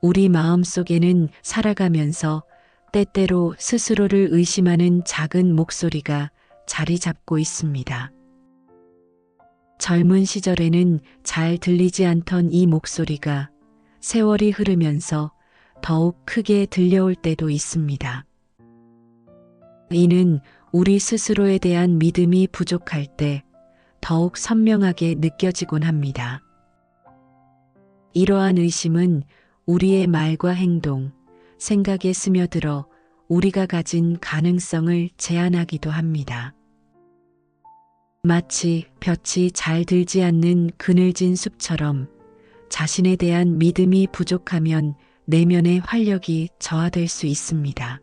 우리 마음속에는 살아가면서 때때로 스스로를 의심하는 작은 목소리가 자리 잡고 있습니다. 젊은 시절에는 잘 들리지 않던 이 목소리가 세월이 흐르면서 더욱 크게 들려올 때도 있습니다. 이는 우리 스스로에 대한 믿음이 부족할 때 더욱 선명하게 느껴지곤 합니다. 이러한 의심은 우리의 말과 행동, 생각에 스며들어 우리가 가진 가능성을 제한하기도 합니다. 마치 볕이 잘 들지 않는 그늘진 숲처럼 자신에 대한 믿음이 부족하면 내면의 활력이 저하될 수 있습니다.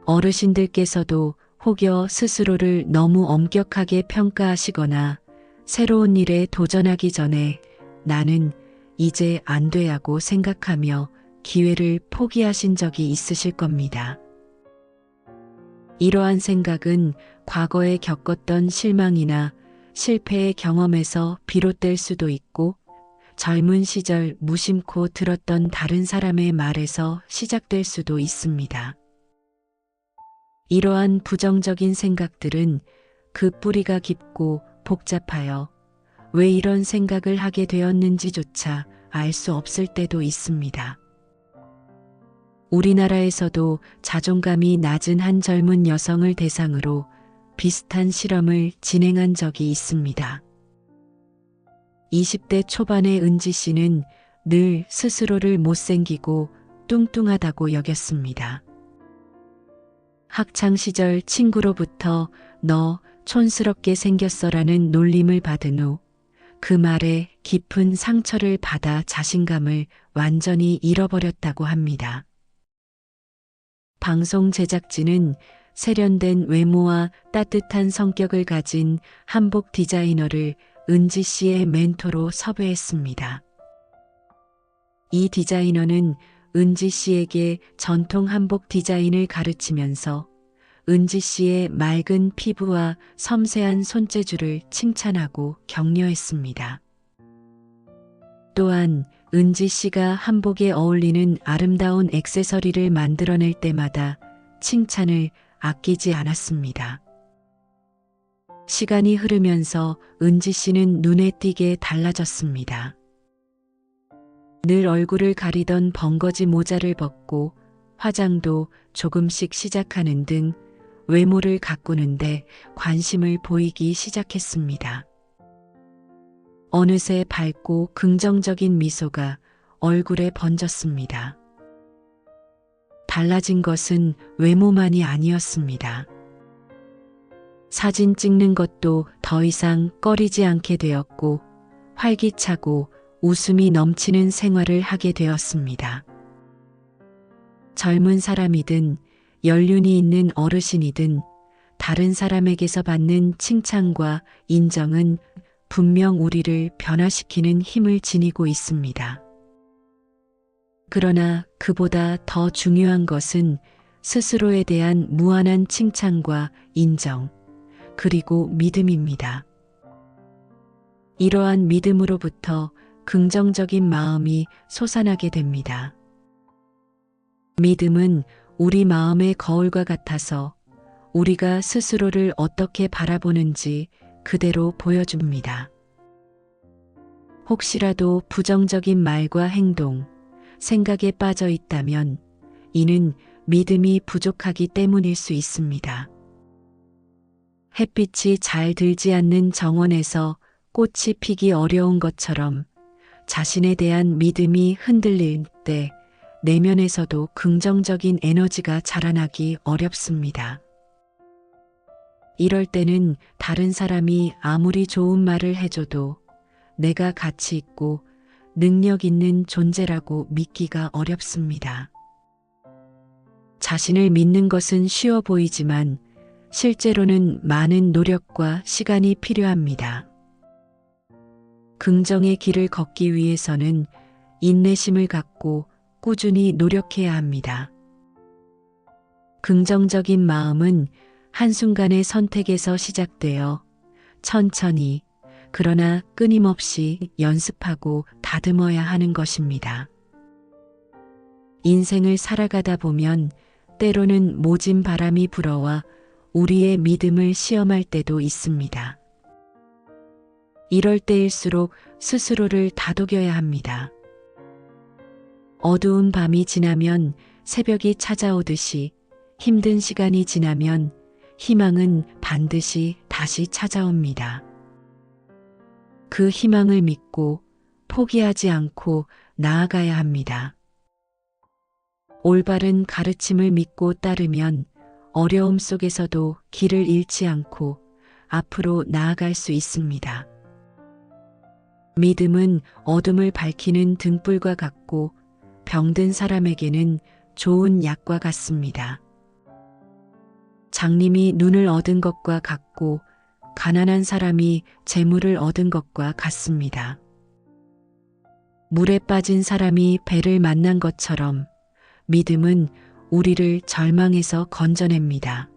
어르신들께서도 혹여 스스로를 너무 엄격하게 평가하시거나 새로운 일에 도전하기 전에 나는 이제 안 돼 하고 생각하며 기회를 포기하신 적이 있으실 겁니다. 이러한 생각은 과거에 겪었던 실망이나 실패의 경험에서 비롯될 수도 있고 젊은 시절 무심코 들었던 다른 사람의 말에서 시작될 수도 있습니다. 이러한 부정적인 생각들은 그 뿌리가 깊고 복잡하여 왜 이런 생각을 하게 되었는지조차 알 수 없을 때도 있습니다. 우리나라에서도 자존감이 낮은 한 젊은 여성을 대상으로 비슷한 실험을 진행한 적이 있습니다. 20대 초반의 은지 씨는 늘 스스로를 못생기고 뚱뚱하다고 여겼습니다. 학창시절 친구로부터 너 촌스럽게 생겼어라는 놀림을 받은 후 그 말에 깊은 상처를 받아 자신감을 완전히 잃어버렸다고 합니다. 방송 제작진은 세련된 외모와 따뜻한 성격을 가진 한복 디자이너를 은지 씨의 멘토로 섭외했습니다. 이 디자이너는 은지 씨에게 전통 한복 디자인을 가르치면서 은지 씨의 맑은 피부와 섬세한 손재주를 칭찬하고 격려했습니다. 또한 은지 씨가 한복에 어울리는 아름다운 액세서리를 만들어낼 때마다 칭찬을 아끼지 않았습니다. 시간이 흐르면서 은지 씨는 눈에 띄게 달라졌습니다. 늘 얼굴을 가리던 벙거지 모자를 벗고 화장도 조금씩 시작하는 등 외모를 가꾸는데 관심을 보이기 시작했습니다. 어느새 밝고 긍정적인 미소가 얼굴에 번졌습니다. 달라진 것은 외모만이 아니었습니다. 사진 찍는 것도 더 이상 꺼리지 않게 되었고 활기차고 웃음이 넘치는 생활을 하게 되었습니다. 젊은 사람이든 연륜이 있는 어르신이든 다른 사람에게서 받는 칭찬과 인정은 분명 우리를 변화시키는 힘을 지니고 있습니다. 그러나 그보다 더 중요한 것은 스스로에 대한 무한한 칭찬과 인정, 그리고 믿음입니다. 이러한 믿음으로부터 긍정적인 마음이 솟아나게 됩니다. 믿음은 우리 마음의 거울과 같아서 우리가 스스로를 어떻게 바라보는지 그대로 보여줍니다. 혹시라도 부정적인 말과 행동, 생각에 빠져 있다면 이는 믿음이 부족하기 때문일 수 있습니다. 햇빛이 잘 들지 않는 정원에서 꽃이 피기 어려운 것처럼 자신에 대한 믿음이 흔들릴 때 내면에서도 긍정적인 에너지가 자라나기 어렵습니다. 이럴 때는 다른 사람이 아무리 좋은 말을 해줘도 내가 가치 있고 능력 있는 존재라고 믿기가 어렵습니다. 자신을 믿는 것은 쉬워 보이지만 실제로는 많은 노력과 시간이 필요합니다. 긍정의 길을 걷기 위해서는 인내심을 갖고 꾸준히 노력해야 합니다. 긍정적인 마음은 한순간의 선택에서 시작되어 천천히 그러나 끊임없이 연습하고 다듬어야 하는 것입니다. 인생을 살아가다 보면 때로는 모진 바람이 불어와 우리의 믿음을 시험할 때도 있습니다. 이럴 때일수록 스스로를 다독여야 합니다. 어두운 밤이 지나면 새벽이 찾아오듯이 힘든 시간이 지나면 희망은 반드시 다시 찾아옵니다. 그 희망을 믿고 포기하지 않고 나아가야 합니다. 올바른 가르침을 믿고 따르면 어려움 속에서도 길을 잃지 않고 앞으로 나아갈 수 있습니다. 믿음은 어둠을 밝히는 등불과 같고 병든 사람에게는 좋은 약과 같습니다. 장님이 눈을 얻은 것과 같고 가난한 사람이 재물을 얻은 것과 같습니다. 물에 빠진 사람이 배를 만난 것처럼 믿음은 우리를 절망에서 건져냅니다.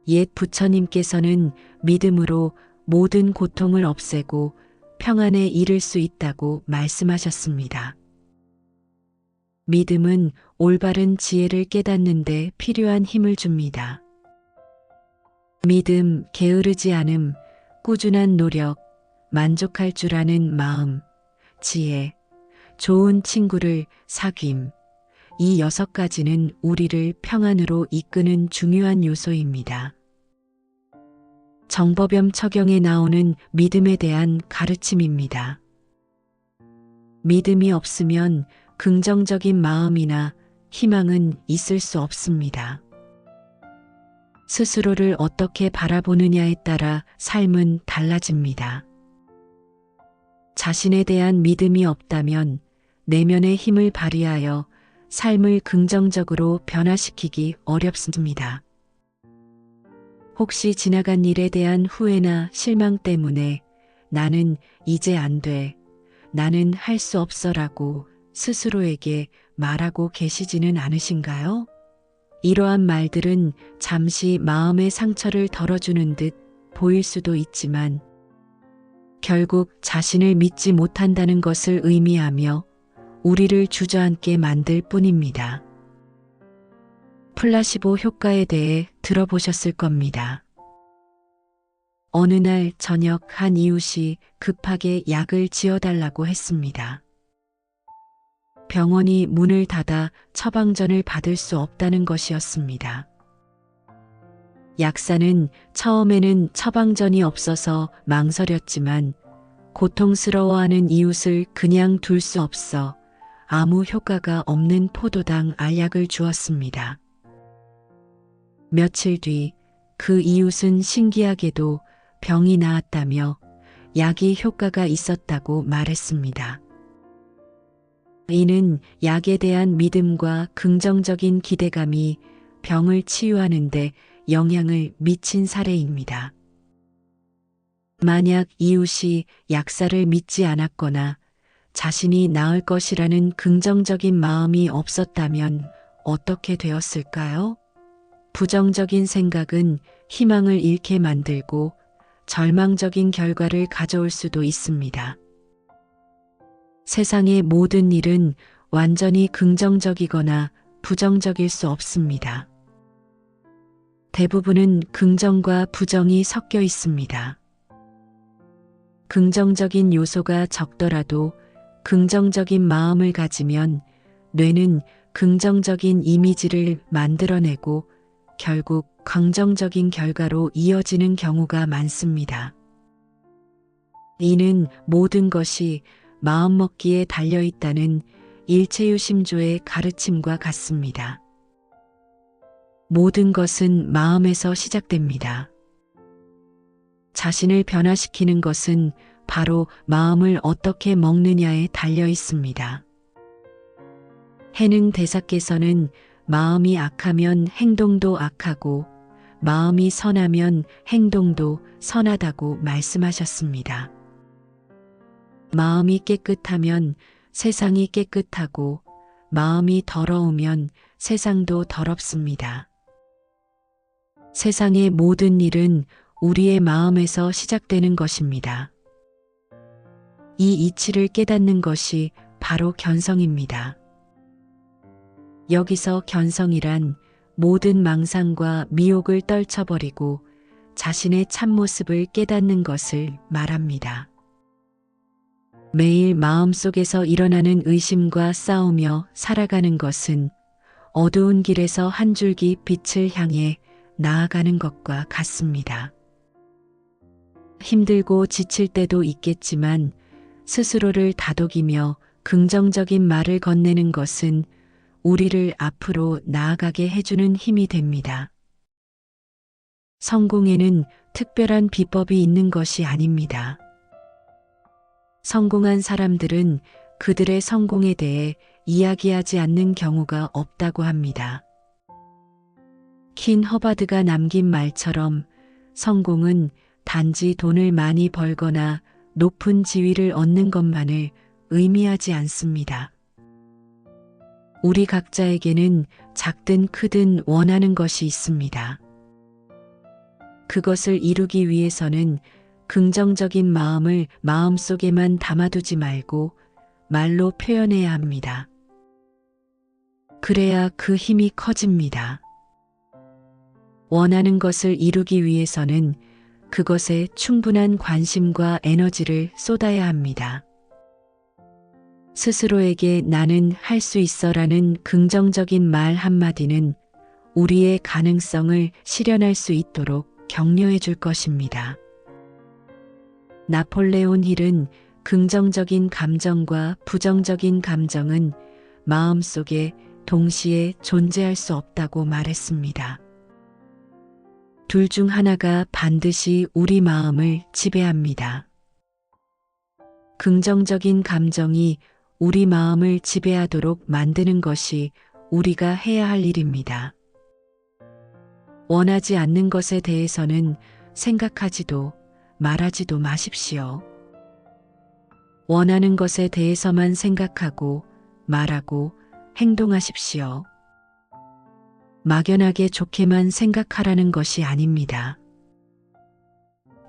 옛 부처님께서는 믿음으로 모든 고통을 없애고 평안에 이를 수 있다고 말씀하셨습니다. 믿음은 올바른 지혜를 깨닫는 데 필요한 힘을 줍니다. 믿음, 게으르지 않음, 꾸준한 노력, 만족할 줄 아는 마음, 지혜, 좋은 친구를 사귐, 이 6가지는 우리를 평안으로 이끄는 중요한 요소입니다. 정법염 처경에 나오는 믿음에 대한 가르침입니다. 믿음이 없으면 긍정적인 마음이나 희망은 있을 수 없습니다. 스스로를 어떻게 바라보느냐에 따라 삶은 달라집니다. 자신에 대한 믿음이 없다면 내면의 힘을 발휘하여 삶을 긍정적으로 변화시키기 어렵습니다. 혹시 지나간 일에 대한 후회나 실망 때문에 나는 이제 안 돼, 나는 할 수 없어라고 스스로에게 말하고 계시지는 않으신가요? 이러한 말들은 잠시 마음의 상처를 덜어주는 듯 보일 수도 있지만 결국 자신을 믿지 못한다는 것을 의미하며 우리를 주저앉게 만들 뿐입니다. 플라시보 효과에 대해 들어보셨을 겁니다. 어느 날 저녁 한 이웃이 급하게 약을 지어달라고 했습니다. 병원이 문을 닫아 처방전을 받을 수 없다는 것이었습니다. 약사는 처음에는 처방전이 없어서 망설였지만 고통스러워하는 이웃을 그냥 둘 수 없어 아무 효과가 없는 포도당 알약을 주었습니다. 며칠 뒤 그 이웃은 신기하게도 병이 나았다며 약이 효과가 있었다고 말했습니다. 이는 약에 대한 믿음과 긍정적인 기대감이 병을 치유하는 데 영향을 미친 사례입니다. 만약 이웃이 약사를 믿지 않았거나 자신이 나을 것이라는 긍정적인 마음이 없었다면 어떻게 되었을까요? 부정적인 생각은 희망을 잃게 만들고 절망적인 결과를 가져올 수도 있습니다. 세상의 모든 일은 완전히 긍정적이거나 부정적일 수 없습니다. 대부분은 긍정과 부정이 섞여 있습니다. 긍정적인 요소가 적더라도 긍정적인 마음을 가지면 뇌는 긍정적인 이미지를 만들어내고 결국 긍정적인 결과로 이어지는 경우가 많습니다. 이는 모든 것이 마음먹기에 달려있다는 일체유심조의 가르침과 같습니다. 모든 것은 마음에서 시작됩니다. 자신을 변화시키는 것은 바로 마음을 어떻게 먹느냐에 달려 있습니다. 해능 대사께서는 마음이 악하면 행동도 악하고 마음이 선하면 행동도 선하다고 말씀하셨습니다. 마음이 깨끗하면 세상이 깨끗하고 마음이 더러우면 세상도 더럽습니다. 세상의 모든 일은 우리의 마음에서 시작되는 것입니다. 이 이치를 깨닫는 것이 바로 견성입니다. 여기서 견성이란 모든 망상과 미혹을 떨쳐버리고 자신의 참모습을 깨닫는 것을 말합니다. 매일 마음속에서 일어나는 의심과 싸우며 살아가는 것은 어두운 길에서 한 줄기 빛을 향해 나아가는 것과 같습니다. 힘들고 지칠 때도 있겠지만 스스로를 다독이며 긍정적인 말을 건네는 것은 우리를 앞으로 나아가게 해주는 힘이 됩니다. 성공에는 특별한 비법이 있는 것이 아닙니다. 성공한 사람들은 그들의 성공에 대해 이야기하지 않는 경우가 없다고 합니다. 킨 허바드가 남긴 말처럼 성공은 단지 돈을 많이 벌거나 높은 지위를 얻는 것만을 의미하지 않습니다. 우리 각자에게는 작든 크든 원하는 것이 있습니다. 그것을 이루기 위해서는 긍정적인 마음을 마음속에만 담아두지 말고 말로 표현해야 합니다. 그래야 그 힘이 커집니다. 원하는 것을 이루기 위해서는 그것에 충분한 관심과 에너지를 쏟아야 합니다. 스스로에게 나는 할 수 있어라는 긍정적인 말 한마디는 우리의 가능성을 실현할 수 있도록 격려해 줄 것입니다. 나폴레온 힐은 긍정적인 감정과 부정적인 감정은 마음속에 동시에 존재할 수 없다고 말했습니다. 둘 중 하나가 반드시 우리 마음을 지배합니다. 긍정적인 감정이 우리 마음을 지배하도록 만드는 것이 우리가 해야 할 일입니다. 원하지 않는 것에 대해서는 생각하지도 말하지도 마십시오. 원하는 것에 대해서만 생각하고 말하고 행동하십시오. 막연하게 좋게만 생각하라는 것이 아닙니다.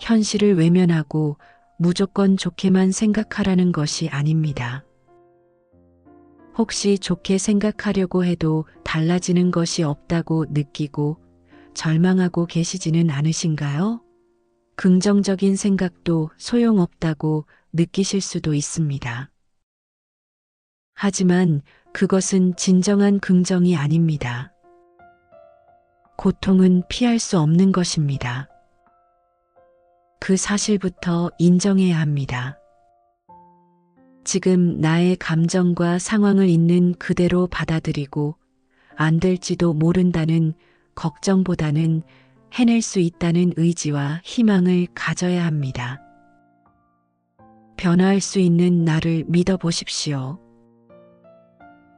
현실을 외면하고 무조건 좋게만 생각하라는 것이 아닙니다. 혹시 좋게 생각하려고 해도 달라지는 것이 없다고 느끼고 절망하고 계시지는 않으신가요? 긍정적인 생각도 소용없다고 느끼실 수도 있습니다. 하지만 그것은 진정한 긍정이 아닙니다. 고통은 피할 수 없는 것입니다. 그 사실부터 인정해야 합니다. 지금 나의 감정과 상황을 있는 그대로 받아들이고 안 될지도 모른다는 걱정보다는 해낼 수 있다는 의지와 희망을 가져야 합니다. 변화할 수 있는 나를 믿어보십시오.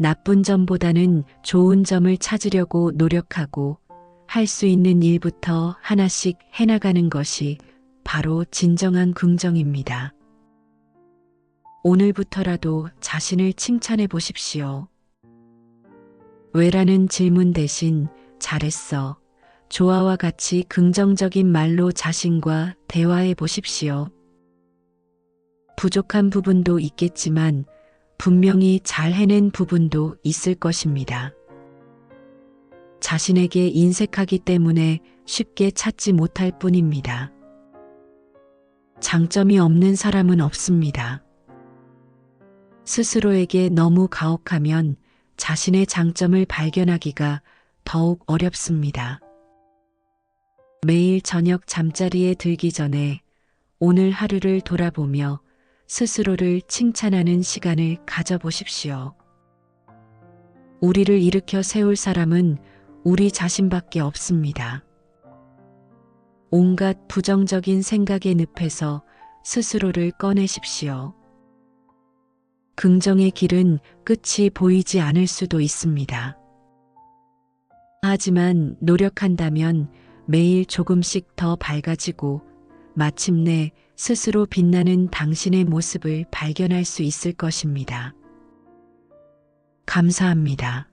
나쁜 점보다는 좋은 점을 찾으려고 노력하고 할 수 있는 일부터 하나씩 해나가는 것이 바로 진정한 긍정입니다. 오늘부터라도 자신을 칭찬해 보십시오. 왜라는 질문 대신 잘했어, 좋아와 같이 긍정적인 말로 자신과 대화해 보십시오. 부족한 부분도 있겠지만 분명히 잘 해낸 부분도 있을 것입니다. 자신에게 인색하기 때문에 쉽게 찾지 못할 뿐입니다. 장점이 없는 사람은 없습니다. 스스로에게 너무 가혹하면 자신의 장점을 발견하기가 더욱 어렵습니다. 매일 저녁 잠자리에 들기 전에 오늘 하루를 돌아보며 스스로를 칭찬하는 시간을 가져보십시오. 우리를 일으켜 세울 사람은 우리 자신밖에 없습니다. 온갖 부정적인 생각의 늪에서 스스로를 꺼내십시오. 긍정의 길은 끝이 보이지 않을 수도 있습니다. 하지만 노력한다면 매일 조금씩 더 밝아지고 마침내 스스로 빛나는 당신의 모습을 발견할 수 있을 것입니다. 감사합니다.